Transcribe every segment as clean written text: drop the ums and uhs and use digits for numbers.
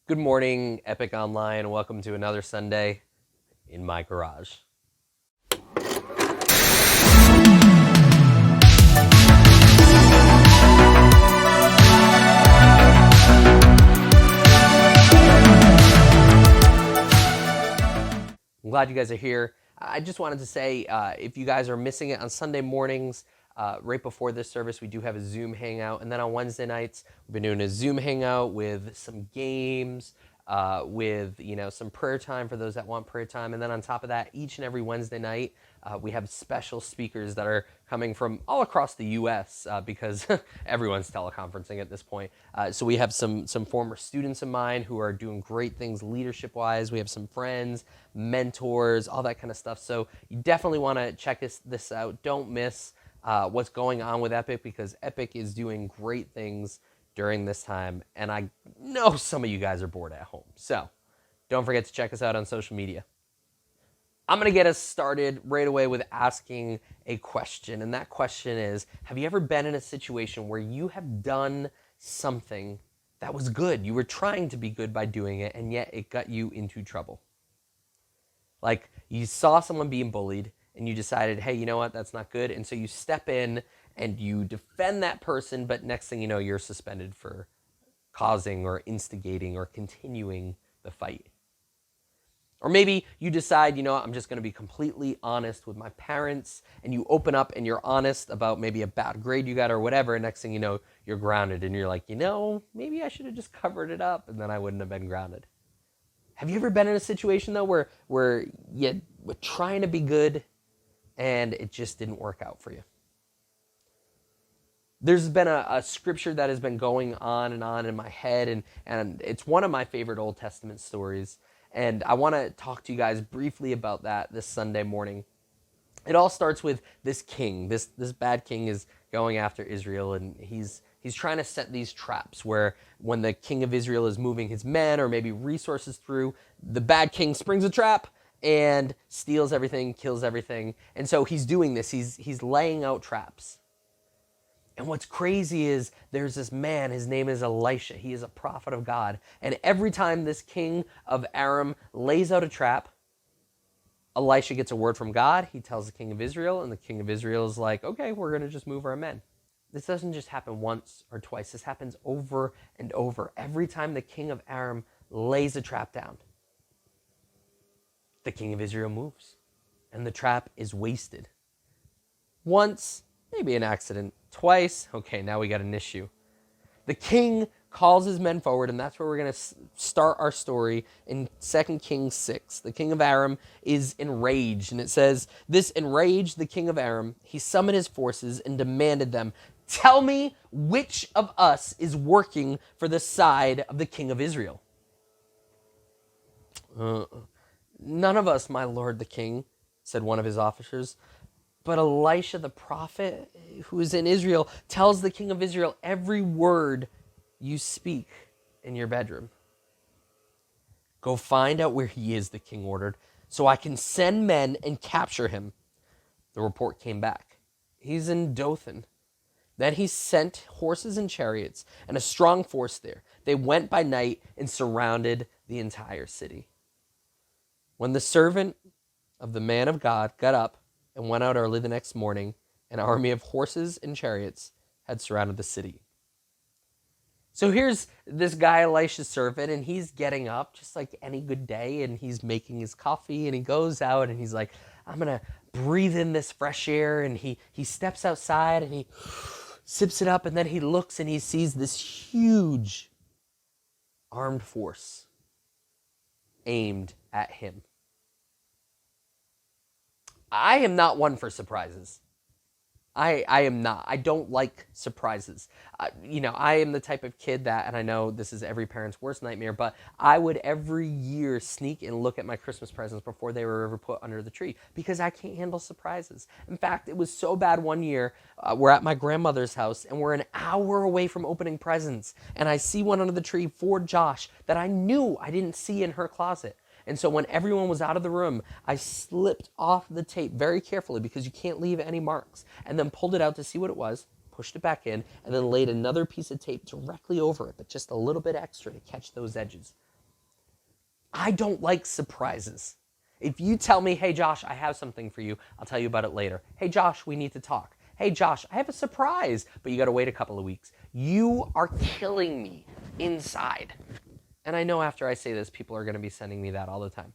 Good morning, Epic Online. Welcome to another Sunday in my garage. I'm glad you guys are here. I just wanted to say, if you guys are missing it on Sunday mornings, right before this service, we do have a Zoom hangout. And then on Wednesday nights, we've been doing a Zoom hangout with some games, with some prayer time for those that want prayer time. And then on top of that, each and every Wednesday night, we have special speakers that are coming from all across the U.S. Because everyone's teleconferencing at this point. So we have some former students of mine who are doing great things leadership-wise. We have some friends, mentors, all that kind of stuff. So you definitely want to check this out. Don't miss what's going on with Epicc, because Epicc is doing great things during this time. And I know some of you guys are bored at home. So don't forget to check us out on social media. I'm going to get us started right away with asking a question. And that question is, have you ever been in a situation where you have done something that was good? You were trying to be good by doing it, and yet it got you into trouble. Like, you saw someone being bullied, and you decided, hey, you know what, that's not good. And so you step in and you defend that person, but next thing you know, you're suspended for causing or instigating or continuing the fight. Or maybe you decide, I'm just going to be completely honest with my parents, and you open up and you're honest about maybe a bad grade you got or whatever, and next thing you know, you're grounded, and you're like, maybe I should have just covered it up, and then I wouldn't have been grounded. Have you ever been in a situation, though, where you were trying to be good, and it just didn't work out for you? There's been a scripture that has been going on in my head, and it's one of my favorite Old Testament stories. And I want to talk to you guys briefly about that this Sunday morning. It all starts with this king. This bad king is going after Israel, and he's trying to set these traps where when the king of Israel is moving his men or maybe resources through, the bad king springs a trap and steals everything, kills everything. And so he's doing this. He's laying out traps. And what's crazy is there's this man, his name is Elisha. He is a prophet of God. And every time this king of Aram lays out a trap, Elisha gets a word from God. He tells the king of Israel, and the king of Israel is like, okay, we're going to just move our men. This doesn't just happen once or twice. This happens over and over. Every time the king of Aram lays a trap down, the king of Israel moves, and the trap is wasted. Once, maybe an accident. Twice, okay, now we got an issue. The king calls his men forward, and that's where we're going to start our story in 2 Kings 6. The king of Aram is enraged, and it says, this enraged the king of Aram. He summoned his forces and demanded them, tell me which of us is working for the side of the king of Israel. None of us, my lord the king, said one of his officers. But Elisha the prophet, who is in Israel, tells the king of Israel every word you speak in your bedroom. Go find out where he is, the king ordered, so I can send men and capture him. The report came back. He's in Dothan. Then he sent horses and chariots and a strong force there. They went by night and surrounded the entire city. When the servant of the man of God got up and went out early the next morning, an army of horses and chariots had surrounded the city. So here's this guy, Elisha's servant, and he's getting up just like any good day, and he's making his coffee, and he goes out, and he's like, I'm going to breathe in this fresh air, and he steps outside, and he sips it up, and then he looks, and he sees this huge armed force aimed at him. I am not one for surprises. I am not. I don't like surprises. I am the type of kid that, and I know this is every parent's worst nightmare, but I would every year sneak and look at my Christmas presents before they were ever put under the tree because I can't handle surprises. In fact, it was so bad one year, we're at my grandmother's house and we're an hour away from opening presents, and I see one under the tree for Josh that I knew I didn't see in her closet. And so when everyone was out of the room, I slipped off the tape very carefully because you can't leave any marks, and then pulled it out to see what it was, pushed it back in, and then laid another piece of tape directly over it, but just a little bit extra to catch those edges. I don't like surprises. If you tell me, hey, Josh, I have something for you, I'll tell you about it later. Hey, Josh, we need to talk. Hey, Josh, I have a surprise, but you got to wait a couple of weeks. You are killing me inside. And I know after I say this, people are going to be sending me that all the time.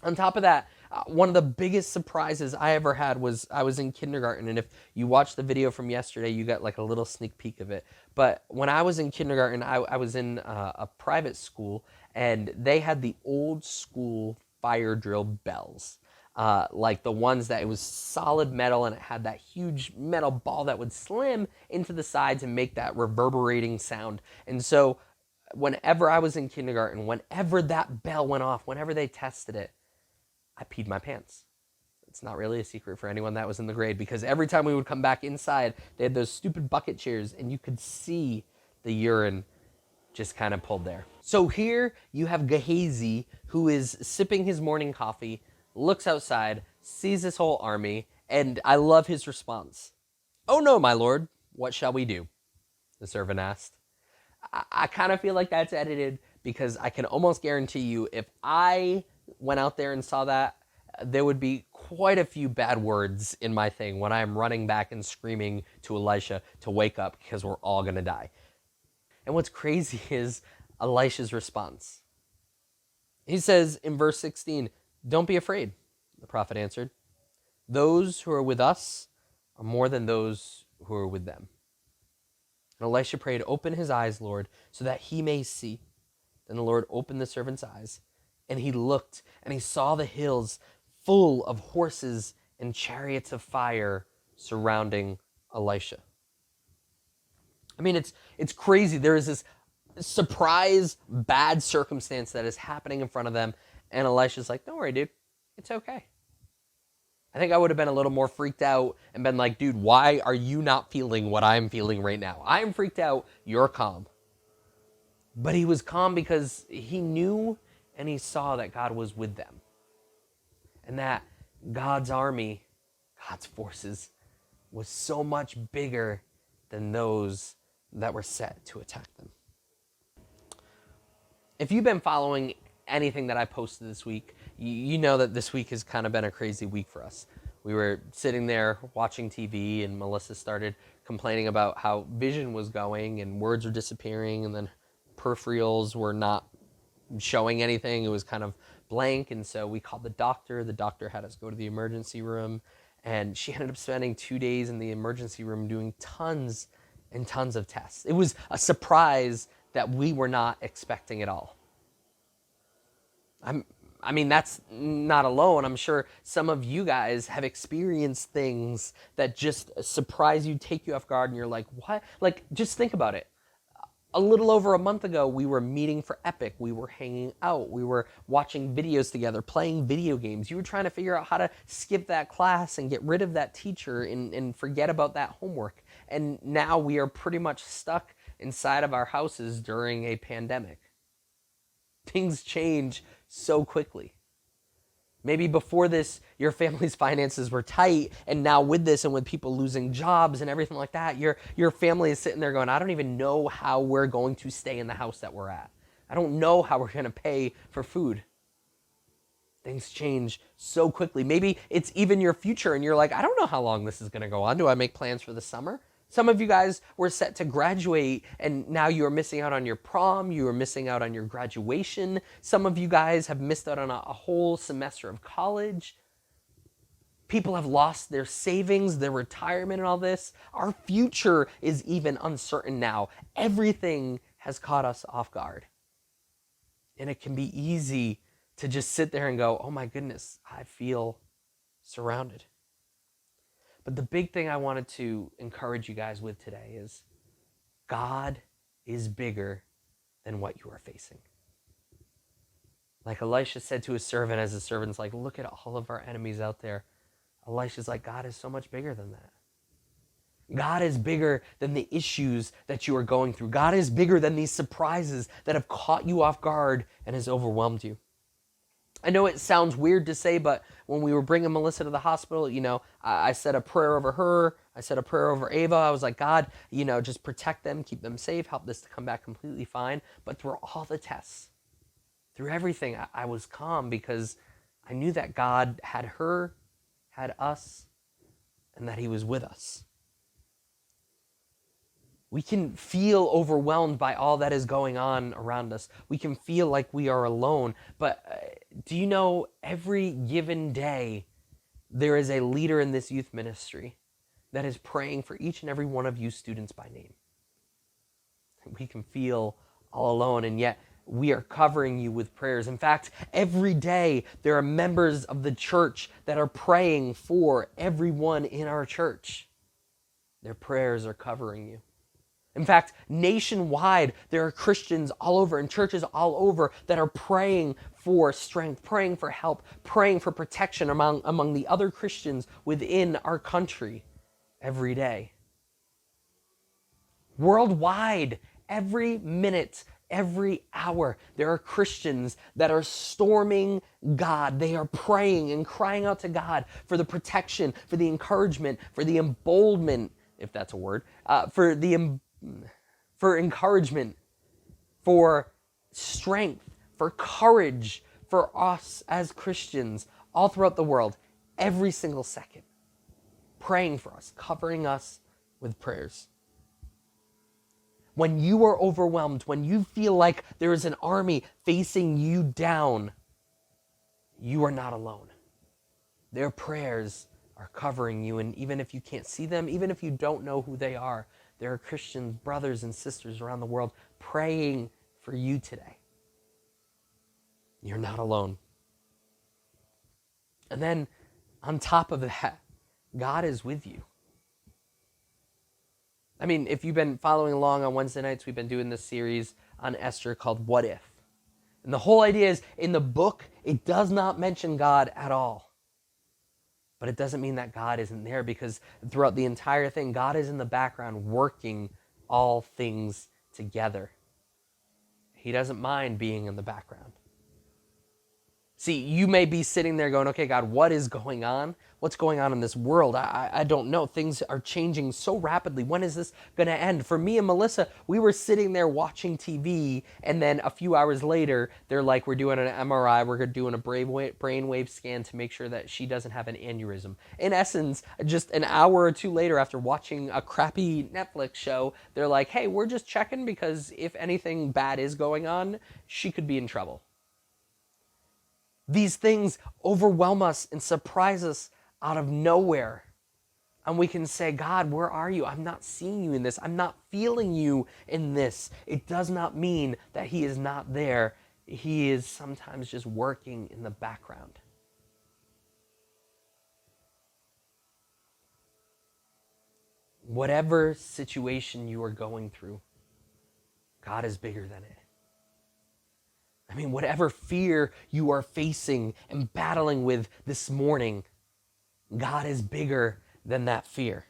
On top of that, one of the biggest surprises I ever had was I was in kindergarten. And if you watch the video from yesterday, you got like a little sneak peek of it. But when I was in kindergarten, I was in a private school, and they had the old school fire drill bells. Like the ones that it was solid metal, and it had that huge metal ball that would slam into the sides and make that reverberating sound. And so whenever I was in kindergarten, whenever that bell went off, whenever they tested it, I peed my pants. It's not really a secret for anyone that was in the grade, because every time we would come back inside, they had those stupid bucket chairs, and you could see the urine just kind of pulled there. So here you have Gehazi, who is sipping his morning coffee, looks outside, sees this whole army, and I love his response. "Oh no, my lord, what shall we do?" the servant asked. I kind of feel like that's edited, because I can almost guarantee you if I went out there and saw that, there would be quite a few bad words in my thing when I'm running back and screaming to Elisha to wake up, because we're all going to die. And what's crazy is Elisha's response. He says in verse 16, "Don't be afraid," the prophet answered. "Those who are with us are more than those who are with them." And Elisha prayed, "Open his eyes, Lord, so that he may see." Then the Lord opened the servant's eyes, and he looked, and he saw the hills full of horses and chariots of fire surrounding Elisha. I mean, it's crazy. There is this surprise bad circumstance that is happening in front of them, and Elisha's like, "Don't worry, dude. It's okay." I think I would have been a little more freaked out and been like, "Dude, why are you not feeling what I'm feeling right now? I'm freaked out. You're calm." But he was calm because he knew and he saw that God was with them, and that God's army, God's forces, was so much bigger than those that were set to attack them. If you've been following anything that I posted this week, you know that this week has kind of been a crazy week for us. We were sitting there watching TV, and Melissa started complaining about how vision was going and words were disappearing, and then peripherals were not showing anything. It was kind of blank, and so we called the doctor. The doctor had us go to the emergency room, and she ended up spending 2 days in the emergency room doing tons and tons of tests. It was a surprise that we were not expecting at all. I mean, that's not alone. I'm sure some of you guys have experienced things that just surprise you, take you off guard, and you're like, what? Like, just think about it. A little over a month ago, we were meeting for Epicc. We were hanging out. We were watching videos together, playing video games. You were trying to figure out how to skip that class and get rid of that teacher and forget about that homework. And now we are pretty much stuck inside of our houses during a pandemic. Things change so quickly. Maybe before this, your family's finances were tight, and now with this and with people losing jobs and everything like that, your family is sitting there going, "I don't even know how we're going to stay in the house that we're at. I don't know how we're going to pay for food." Things change so quickly. Maybe it's even your future, and you're like, "I don't know how long this is going to go on. Do I make plans for the summer?" Some of you guys were set to graduate, and now you are missing out on your prom. You are missing out on your graduation. Some of you guys have missed out on a whole semester of college. People have lost their savings, their retirement, and all this. Our future is even uncertain now. Everything has caught us off guard. And it can be easy to just sit there and go, "Oh my goodness, I feel surrounded." But the big thing I wanted to encourage you guys with today is God is bigger than what you are facing. Like Elisha said to his servant, as his servant's like, "Look at all of our enemies out there." Elisha's like, God is so much bigger than that. God is bigger than the issues that you are going through. God is bigger than these surprises that have caught you off guard and has overwhelmed you. I know it sounds weird to say, but when we were bringing Melissa to the hospital, I said a prayer over her. I said a prayer over Ava. I was like, "God, just protect them, keep them safe, help this to come back completely fine." But through all the tests, Through everything, I was calm because I knew that God had her, had us, and that he was with us. We can feel overwhelmed by all that is going on around us. We can feel like we are alone. But do you know, every given day, there is a leader in this youth ministry that is praying for each and every one of you students by name. We can feel all alone, and yet we are covering you with prayers. In fact, every day there are members of the church that are praying for everyone in our church. Their prayers are covering you. In fact, nationwide, there are Christians all over and churches all over that are praying for strength, praying for help, praying for protection among the other Christians within our country every day. Worldwide, every minute, every hour, there are Christians that are storming God. They are praying and crying out to God for the protection, for the encouragement, for the emboldenment, if that's a word, for encouragement, for strength, for courage, for us as Christians all throughout the world, every single second, praying for us, covering us with prayers. When you are overwhelmed, when you feel like there is an army facing you down, you are not alone. Their prayers are covering you, and even if you can't see them, even if you don't know who they are, there are Christian brothers and sisters around the world praying for you today. You're not alone. And then on top of that, God is with you. I mean, if you've been following along on Wednesday nights, we've been doing this series on Esther called What If? And the whole idea is, in the book, it does not mention God at all. But it doesn't mean that God isn't there, because throughout the entire thing, God is in the background working all things together. He doesn't mind being in the background. See, you may be sitting there going, okay, God, what is going on? What's going on in this world? I don't know. Things are changing so rapidly. When is this going to end? For me and Melissa, we were sitting there watching TV, and then a few hours later, they're like, we're doing an MRI, we're doing a brainwave scan to make sure that she doesn't have an aneurysm. In essence, just an hour or two later, after watching a crappy Netflix show, they're like, hey, we're just checking because if anything bad is going on, she could be in trouble. These things overwhelm us and surprise us out of nowhere. And we can say, God, where are you? I'm not seeing you in this. I'm not feeling you in this. It does not mean that he is not there. He is sometimes just working in the background. Whatever situation you are going through, God is bigger than it. I mean, whatever fear you are facing and battling with this morning, God is bigger than that fear.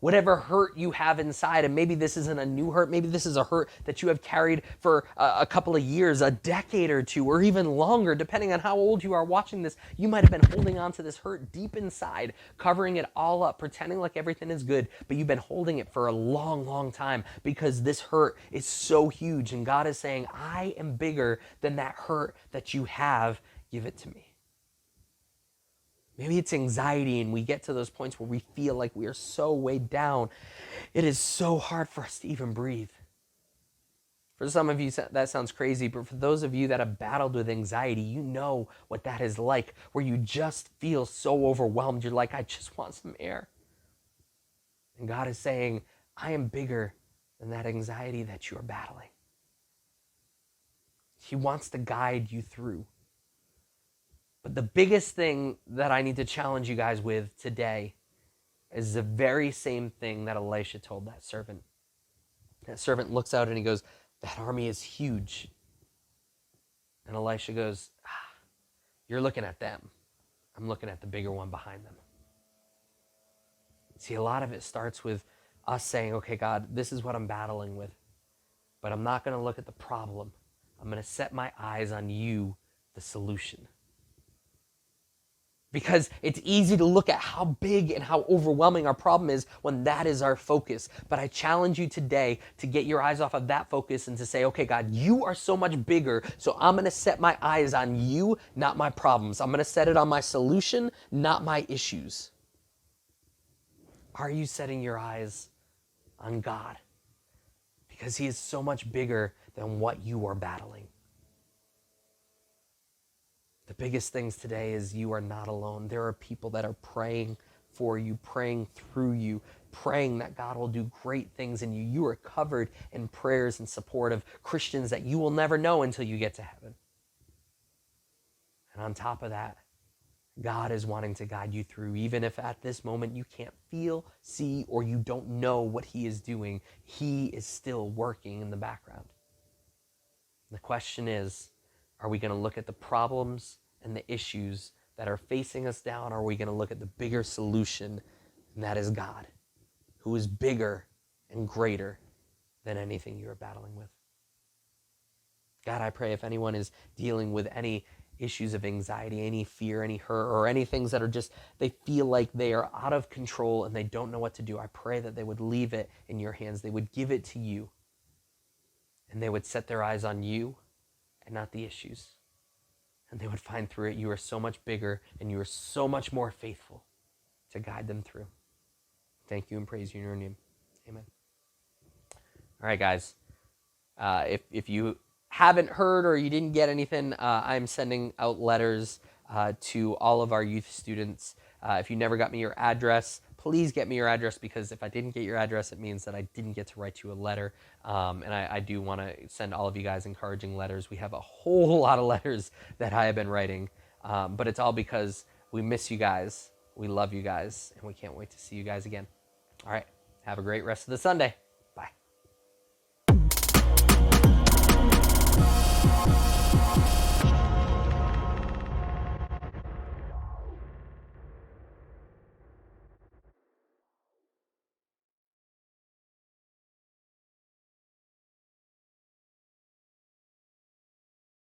Whatever hurt you have inside, and maybe this isn't a new hurt, maybe this is a hurt that you have carried for a couple of years, a decade or two, or even longer, depending on how old you are watching this. You might have been holding on to this hurt deep inside, covering it all up, pretending like everything is good, but you've been holding it for a long, long time because this hurt is so huge, and God is saying, I am bigger than that hurt that you have. Give it to me. Maybe it's anxiety, and we get to those points where we feel like we are so weighed down. It is so hard for us to even breathe. For some of you, that sounds crazy, but for those of you that have battled with anxiety, you know what that is like, where you just feel so overwhelmed. You're like, I just want some air. And God is saying, I am bigger than that anxiety that you are battling. He wants to guide you through. But the biggest thing that I need to challenge you guys with today is the very same thing that Elisha told that servant. That servant looks out and he goes, that army is huge. And Elisha goes, you're looking at them. I'm looking at the bigger one behind them. See, a lot of it starts with us saying, okay, God, this is what I'm battling with, but I'm not going to look at the problem. I'm going to set my eyes on you, the solution. Because it's easy to look at how big and how overwhelming our problem is when that is our focus. But I challenge you today to get your eyes off of that focus and to say, okay, God, you are so much bigger, so I'm going to set my eyes on you, not my problems. I'm going to set it on my solution, not my issues. Are you setting your eyes on God? Because he is so much bigger than what you are battling. The biggest things today is you are not alone. There are people that are praying for you, praying through you, praying that God will do great things in you. You are covered in prayers and support of Christians that you will never know until you get to heaven. And on top of that, God is wanting to guide you through, even if at this moment you can't feel, see, or you don't know what he is doing. He is still working in the background. The question is, are we going to look at the problems and the issues that are facing us down? Or are we going to look at the bigger solution, and that is God, who is bigger and greater than anything you are battling with? God, I pray if anyone is dealing with any issues of anxiety, any fear, any hurt, or any things that are just, they feel like they are out of control and they don't know what to do, I pray that they would leave it in your hands. They would give it to you, and they would set their eyes on you and not the issues. And they would find through it you are so much bigger and you are so much more faithful to guide them through. Thank you and praise you in your name. Amen. All right, guys. If you haven't heard or you didn't get anything, I'm sending out letters to all of our youth students. If you never got me your address, please get me your address, because if I didn't get your address, it means that I didn't get to write you a letter. And I do want to send all of you guys encouraging letters. We have a whole lot of letters that I have been writing, but it's all because we miss you guys. We love you guys, and we can't wait to see you guys again. All right, have a great rest of the Sunday.